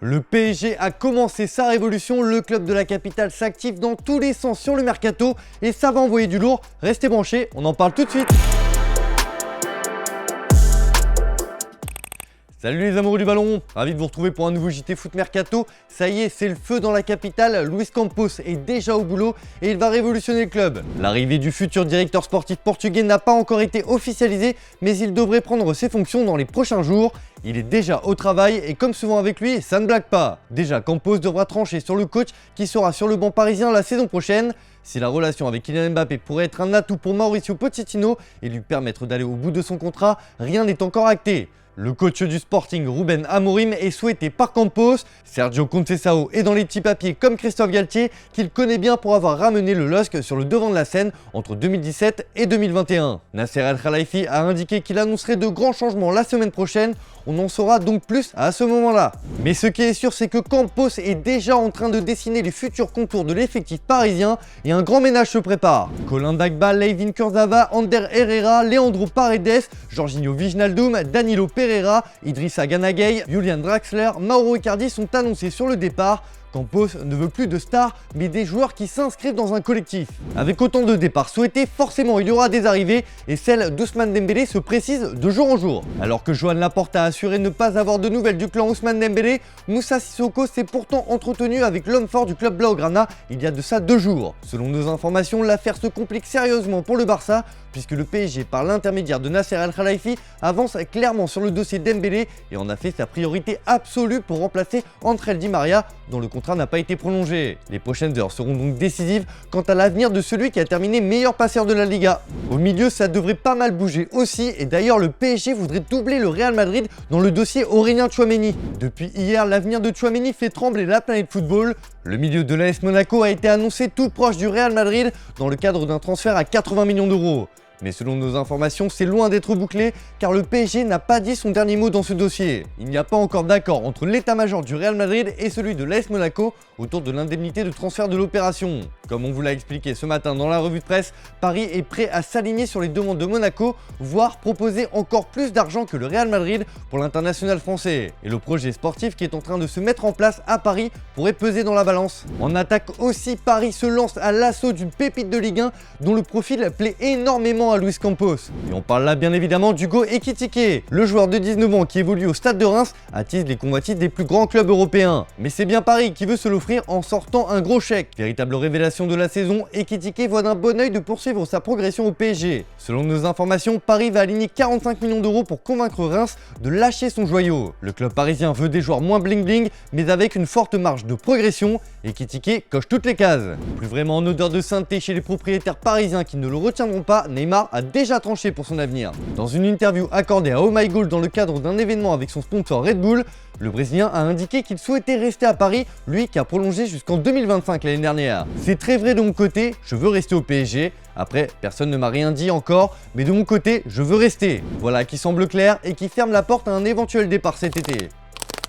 Le PSG a commencé sa révolution, le club de la capitale s'active dans tous les sens sur le mercato et ça va envoyer du lourd. Restez branchés, on en parle tout de suite. Salut les amoureux du ballon, ravi de vous retrouver pour un nouveau JT Foot Mercato. Ça y est, c'est le feu dans la capitale, Luis Campos est déjà au boulot et il va révolutionner le club. L'arrivée du futur directeur sportif portugais n'a pas encore été officialisée, mais il devrait prendre ses fonctions dans les prochains jours. Il est déjà au travail et comme souvent avec lui, ça ne blague pas. Déjà, Campos devra trancher sur le coach qui sera sur le banc parisien la saison prochaine. Si la relation avec Kylian Mbappé pourrait être un atout pour Mauricio Pochettino et lui permettre d'aller au bout de son contrat, rien n'est encore acté. Le coach du Sporting, Ruben Amorim, est souhaité par Campos. Sergio Conceição est dans les petits papiers comme Christophe Galtier, qu'il connaît bien pour avoir ramené le LOSC sur le devant de la scène entre 2017 et 2021. Nasser El Khelaifi a indiqué qu'il annoncerait de grands changements la semaine prochaine. On en saura donc plus à ce moment-là. Mais ce qui est sûr, c'est que Campos est déjà en train de dessiner les futurs contours de l'effectif parisien et un grand ménage se prépare. Colin Dagba, Layvin Kurzawa, Ander Herrera, Leandro Paredes, Jorginho Wijnaldum, Danilo Pereira, Idrissa Gana Gueye, Julian Draxler, Mauro Icardi sont annoncés sur le départ. Campos ne veut plus de stars, mais des joueurs qui s'inscrivent dans un collectif. Avec autant de départs souhaités, forcément il y aura des arrivées, et celle d'Ousmane Dembélé se précise de jour en jour. Alors que Joan Laporte a assuré ne pas avoir de nouvelles du clan Ousmane Dembélé, Moussa Sissoko s'est pourtant entretenu avec l'homme fort du club Blaugrana il y a de ça 2 jours. Selon nos informations, l'affaire se complique sérieusement pour le Barça, puisque le PSG, par l'intermédiaire de Nasser El Khelaifi, avance clairement sur le dossier Dembélé et en a fait sa priorité absolue pour remplacer André Di Maria, dont le contrat n'a pas été prolongé. Les prochaines heures seront donc décisives quant à l'avenir de celui qui a terminé meilleur passeur de la Liga. Au milieu, ça devrait pas mal bouger aussi, et d'ailleurs le PSG voudrait doubler le Real Madrid dans le dossier Aurélien Tchouaméni. Depuis hier, l'avenir de Tchouaméni fait trembler la planète football. Le milieu de l'AS Monaco a été annoncé tout proche du Real Madrid dans le cadre d'un transfert à 80 millions d'euros. Mais selon nos informations, c'est loin d'être bouclé car le PSG n'a pas dit son dernier mot dans ce dossier. Il n'y a pas encore d'accord entre l'état-major du Real Madrid et celui de l'AS Monaco autour de l'indemnité de transfert de l'opération. Comme on vous l'a expliqué ce matin dans la revue de presse, Paris est prêt à s'aligner sur les demandes de Monaco, voire proposer encore plus d'argent que le Real Madrid pour l'international français. Et le projet sportif qui est en train de se mettre en place à Paris pourrait peser dans la balance. En attaque aussi, Paris se lance à l'assaut d'une pépite de Ligue 1 dont le profil plaît énormément à Luis Campos. Et on parle là bien évidemment d'Hugo Ekitike. Le joueur de 19 ans qui évolue au Stade de Reims attise les convoitises des plus grands clubs européens. Mais c'est bien Paris qui veut se l'offrir en sortant un gros chèque. Véritable révélation de la saison, Ekitike voit d'un bon œil de poursuivre sa progression au PSG. Selon nos informations, Paris va aligner 45 millions d'euros pour convaincre Reims de lâcher son joyau. Le club parisien veut des joueurs moins bling bling, mais avec une forte marge de progression. Ekitike coche toutes les cases. Plus vraiment en odeur de sainteté chez les propriétaires parisiens qui ne le retiendront pas, Neymar a déjà tranché pour son avenir. Dans une interview accordée à Oh My Goal dans le cadre d'un événement avec son sponsor Red Bull, le Brésilien a indiqué qu'il souhaitait rester à Paris, lui qui a prolongé jusqu'en 2025 l'année dernière. C'est très vrai de mon côté, je veux rester au PSG. Après, personne ne m'a rien dit encore, mais de mon côté, je veux rester. Voilà qui semble clair et qui ferme la porte à un éventuel départ cet été.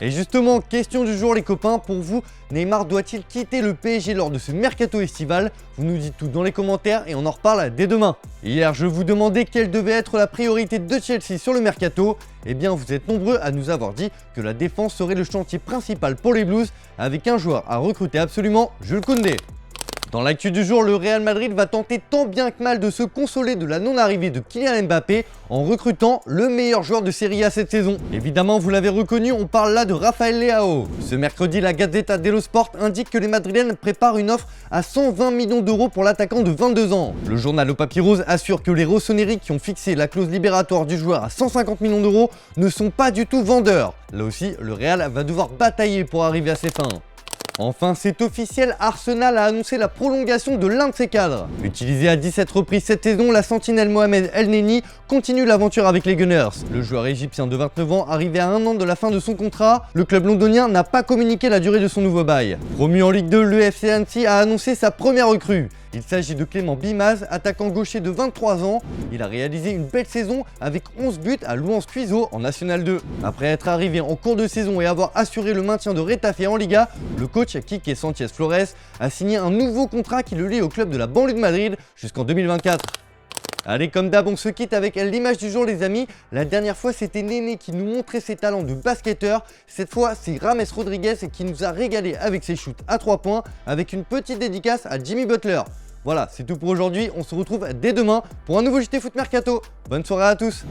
Et justement, question du jour les copains, pour vous, Neymar doit-il quitter le PSG lors de ce mercato estival? Vous nous dites tout dans les commentaires et on en reparle dès demain. Hier, je vous demandais quelle devait être la priorité de Chelsea sur le mercato. Eh bien, vous êtes nombreux à nous avoir dit que la défense serait le chantier principal pour les Blues, avec un joueur à recruter absolument, Jules Koundé. Dans l'actu du jour, le Real Madrid va tenter tant bien que mal de se consoler de la non-arrivée de Kylian Mbappé en recrutant le meilleur joueur de Serie A cette saison. Évidemment, vous l'avez reconnu, on parle là de Rafael Leao. Ce mercredi, la Gazzetta dello Sport indique que les Madrilènes préparent une offre à 120 millions d'euros pour l'attaquant de 22 ans. Le journal au papier rose assure que les rossoneri qui ont fixé la clause libératoire du joueur à 150 millions d'euros ne sont pas du tout vendeurs. Là aussi, le Real va devoir batailler pour arriver à ses fins. Enfin, c'est officiel, Arsenal a annoncé la prolongation de l'un de ses cadres. Utilisé à 17 reprises cette saison, la sentinelle Mohamed El Neni continue l'aventure avec les Gunners. Le joueur égyptien de 29 ans, arrivé à 1 an de la fin de son contrat, le club londonien n'a pas communiqué la durée de son nouveau bail. Promu en Ligue 2, le FC Annecy a annoncé sa première recrue. Il s'agit de Clément Bimaz, attaquant gaucher de 23 ans. Il a réalisé une belle saison avec 11 buts à Louhans Cuiseaux en National 2. Après être arrivé en cours de saison et avoir assuré le maintien de Retafe en Liga, le coach Quique Sanchez Flores a signé un nouveau contrat qui le lie au club de la banlieue de Madrid jusqu'en 2024. Allez, comme d'hab, on se quitte avec l'image du jour, les amis. La dernière fois, c'était Néné qui nous montrait ses talents de basketteur. Cette fois, c'est James Rodriguez qui nous a régalé avec ses shoots à 3 points, avec une petite dédicace à Jimmy Butler. Voilà, c'est tout pour aujourd'hui. On se retrouve dès demain pour un nouveau JT Foot Mercato. Bonne soirée à tous.